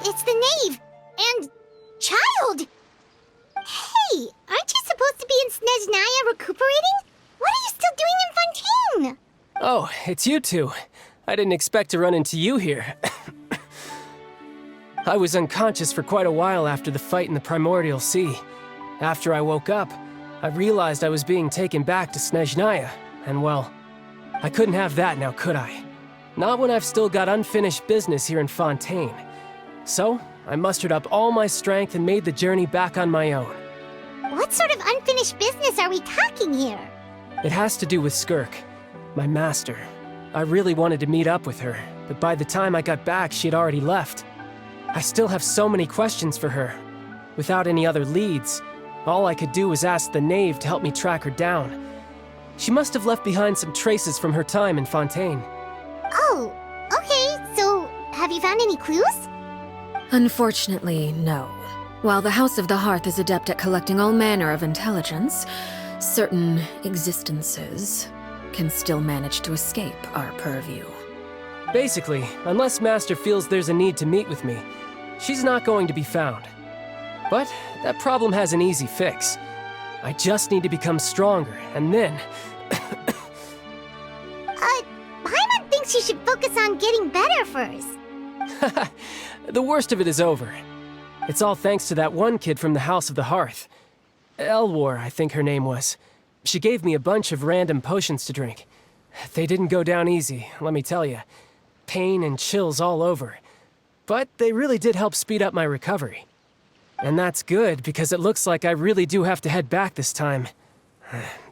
It's the knave! And... child! Hey, aren't you supposed to be in Snezhnaya recuperating? What are you still doing in Fontaine? Oh, it's you two. I didn't expect to run into you here. I was unconscious for quite a while after the fight in the Primordial Sea. After I woke up, I realized I was being taken back to Snezhnaya, and well, I couldn't have that now, could I? Not when I've still got unfinished business here in Fontaine. So, I mustered up all my strength and made the journey back on my own. What sort of unfinished business are we talking here? It has to do with Skirk, my master. I really wanted to meet up with her, but by the time I got back, she had already left. I still have so many questions for her. Without any other leads, all I could do was ask the knave to help me track her down. She must have left behind some traces from her time in Fontaine. Oh, okay, so have you found any clues? Unfortunately, no. While the House of the Hearth is adept at collecting all manner of intelligence, certain existences can still manage to escape our purview. Basically, unless Master feels there's a need to meet with me, she's not going to be found. But that problem has an easy fix. I just need to become stronger, and then... Paimon thinks you should focus on getting better first. The worst of it is over. It's all thanks to that one kid from the House of the Hearth. Elwar, I think her name was. She gave me a bunch of random potions to drink. They didn't go down easy, let me tell you. Pain and chills all over. But they really did help speed up my recovery. And that's good, because it looks like I really do have to head back this time.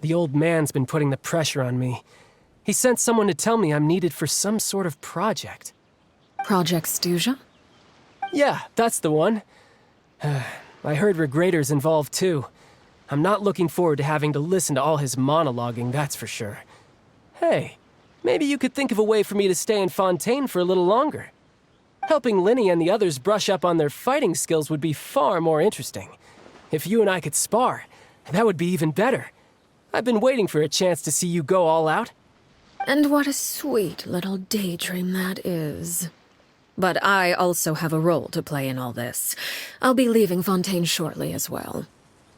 The old man's been putting the pressure on me. He sent someone to tell me I'm needed for some sort of project. Project Stuja? Yeah, that's the one. I heard Regrader's involved too. I'm not looking forward to having to listen to all his monologuing, that's for sure. Hey, maybe you could think of a way for me to stay in Fontaine for a little longer. Helping Lyney and the others brush up on their fighting skills would be far more interesting. If you and I could spar, that would be even better. I've been waiting for a chance to see you go all out. And what a sweet little daydream that is. But I also have a role to play in all this. I'll be leaving Fontaine shortly as well.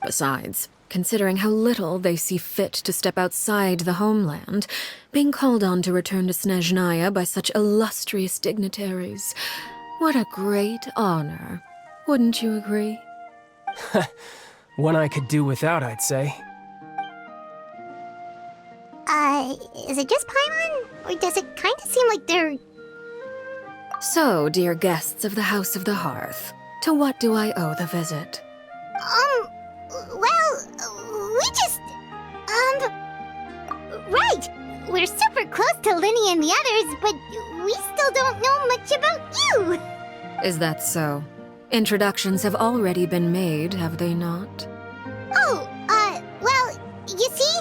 Besides, considering how little they see fit to step outside the homeland, being called on to return to Snezhnaya by such illustrious dignitaries, what a great honor. Wouldn't you agree? One I could do without, I'd say. Is it just Paimon? Or does it kind of seem like they're... So, dear guests of the House of the Hearth, to what do I owe the visit? Well, we just... Right! We're super close to Lyney and the others, but we still don't know much about you! Is that so? Introductions have already been made, have they not? Oh, well, you see,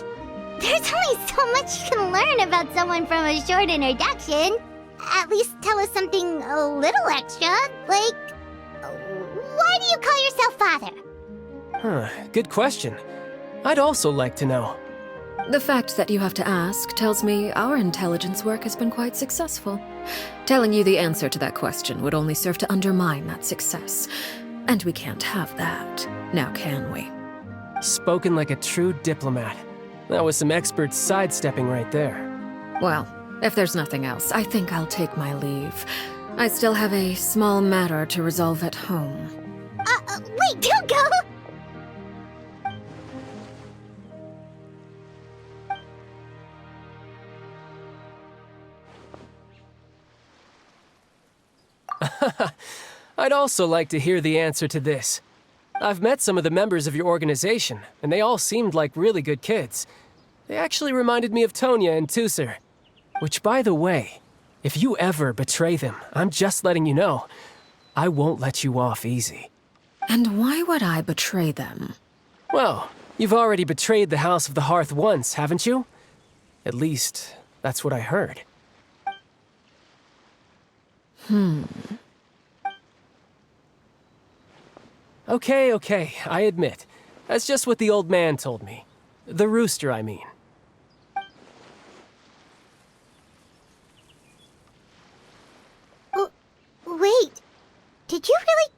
there's only so much you can learn about someone from a short introduction. At least tell us something a little extra, like, why do you call yourself father? Good question. I'd also like to know. The fact that you have to ask tells me our intelligence work has been quite successful. Telling you the answer to that question would only serve to undermine that success. And we can't have that, now can we? Spoken like a true diplomat. That was some expert sidestepping right there. Well, if there's nothing else, I think I'll take my leave. I still have a small matter to resolve at home. Wait, don't go! I'd also like to hear the answer to this. I've met some of the members of your organization, and they all seemed like really good kids. They actually reminded me of Tonya and Tusser. Which, by the way, if you ever betray them, I'm just letting you know, I won't let you off easy. And why would I betray them? Well, you've already betrayed the House of the Hearth once, haven't you? At least, that's what I heard. Okay, I admit. That's just what the old man told me. The rooster, I mean. Wait, did you really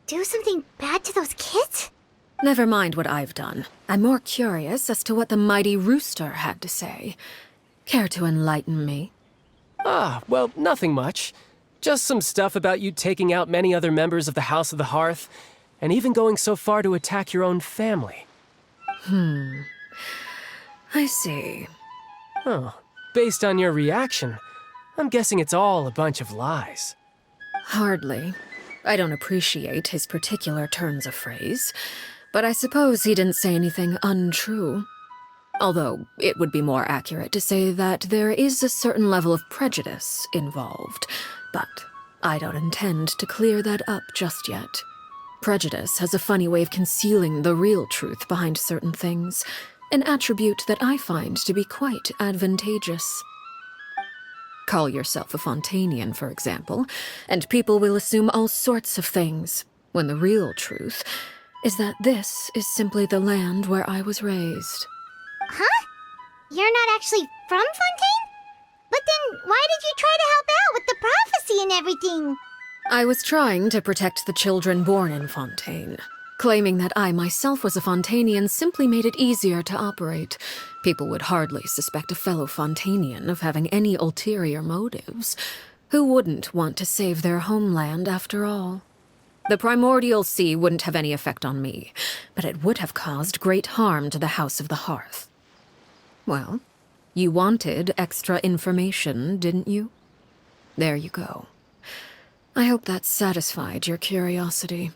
do something bad to those kids? Never mind what I've done. I'm more curious as to what the mighty rooster had to say. Care to enlighten me? Well, nothing much. Just some stuff about you taking out many other members of the House of the Hearth, and even going so far to attack your own family. I see. Oh, based on your reaction, I'm guessing it's all a bunch of lies. Hardly. I don't appreciate his particular turns of phrase, but I suppose he didn't say anything untrue. Although, it would be more accurate to say that there is a certain level of prejudice involved, but I don't intend to clear that up just yet. Prejudice has a funny way of concealing the real truth behind certain things, an attribute that I find to be quite advantageous. Call yourself a Fontainian, for example, and people will assume all sorts of things, when the real truth is that this is simply the land where I was raised. Huh? You're not actually from Fontaine? But then why did you try to help out with the prophecy and everything? I was trying to protect the children born in Fontaine. Claiming that I myself was a Fontainian simply made it easier to operate. People would hardly suspect a fellow Fontainian of having any ulterior motives. Who wouldn't want to save their homeland after all? The primordial sea wouldn't have any effect on me, but it would have caused great harm to the House of the Hearth. Well, you wanted extra information, didn't you? There you go. I hope that satisfied your curiosity.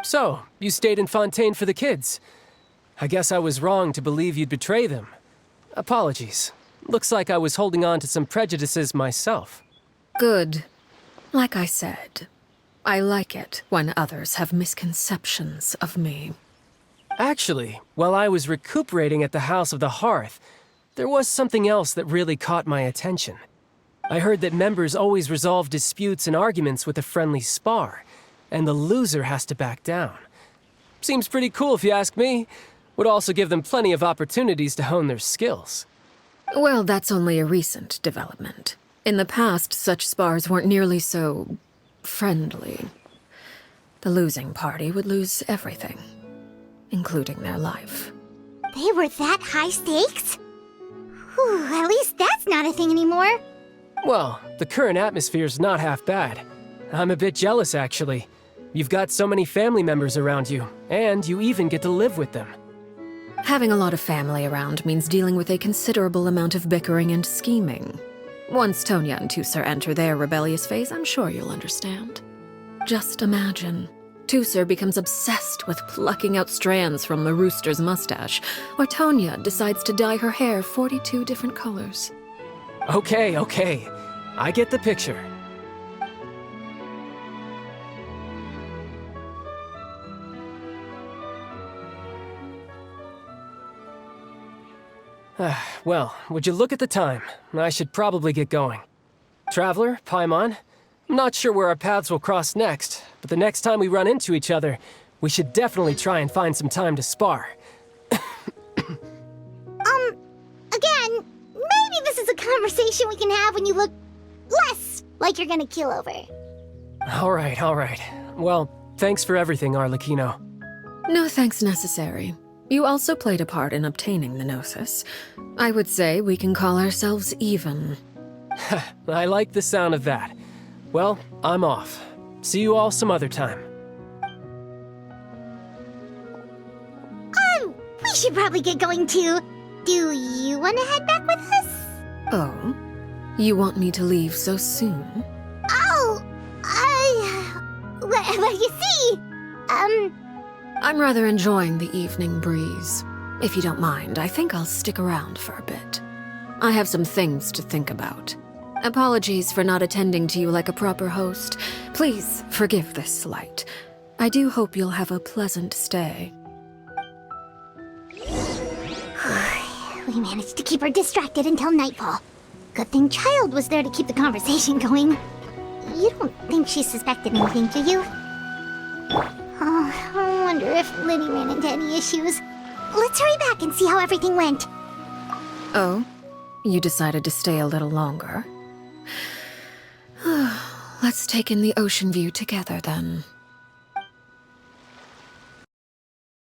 So, you stayed in Fontaine for the kids. I guess I was wrong to believe you'd betray them. Apologies. Looks like I was holding on to some prejudices myself. Good. Like I said, I like it when others have misconceptions of me. Actually, while I was recuperating at the House of the Hearth, there was something else that really caught my attention. I heard that members always resolve disputes and arguments with a friendly spar, and the loser has to back down. Seems pretty cool if you ask me. Would also give them plenty of opportunities to hone their skills. Well, that's only a recent development. In the past, such spars weren't nearly so friendly. The losing party would lose everything, including their life. They were that high stakes? Whew, at least that's not a thing anymore. Well, the current atmosphere's not half bad. I'm a bit jealous, actually. You've got so many family members around you, and you even get to live with them. Having a lot of family around means dealing with a considerable amount of bickering and scheming. Once Tonya and Tusser enter their rebellious phase, I'm sure you'll understand. Just imagine. Tusser becomes obsessed with plucking out strands from the rooster's mustache, or Tonya decides to dye her hair 42 different colors. Okay. I get the picture. Well, would you look at the time? I should probably get going. Traveler, Paimon, I'm not sure where our paths will cross next, but the next time we run into each other, we should definitely try and find some time to spar. Again, maybe this is a conversation we can have when you look less like you're gonna keel over. All right. Well, thanks for everything, Arlecchino. No thanks necessary. You also played a part in obtaining the Gnosis. I would say we can call ourselves even. I like the sound of that. Well, I'm off. See you all some other time. We should probably get going too. Do you want to head back with us? Oh? You want me to leave so soon? Oh, well, you see, I'm rather enjoying the evening breeze. If you don't mind, I think I'll stick around for a bit. I have some things to think about. Apologies for not attending to you like a proper host. Please forgive this slight. I do hope you'll have a pleasant stay. We managed to keep her distracted until nightfall. Good thing Child was there to keep the conversation going. You don't think she suspected anything, do you? Oh, I wonder if Liddy ran into any issues. let's hurry back and see how everything went. Oh? You decided to stay a little longer? Let's take in the ocean view together, then.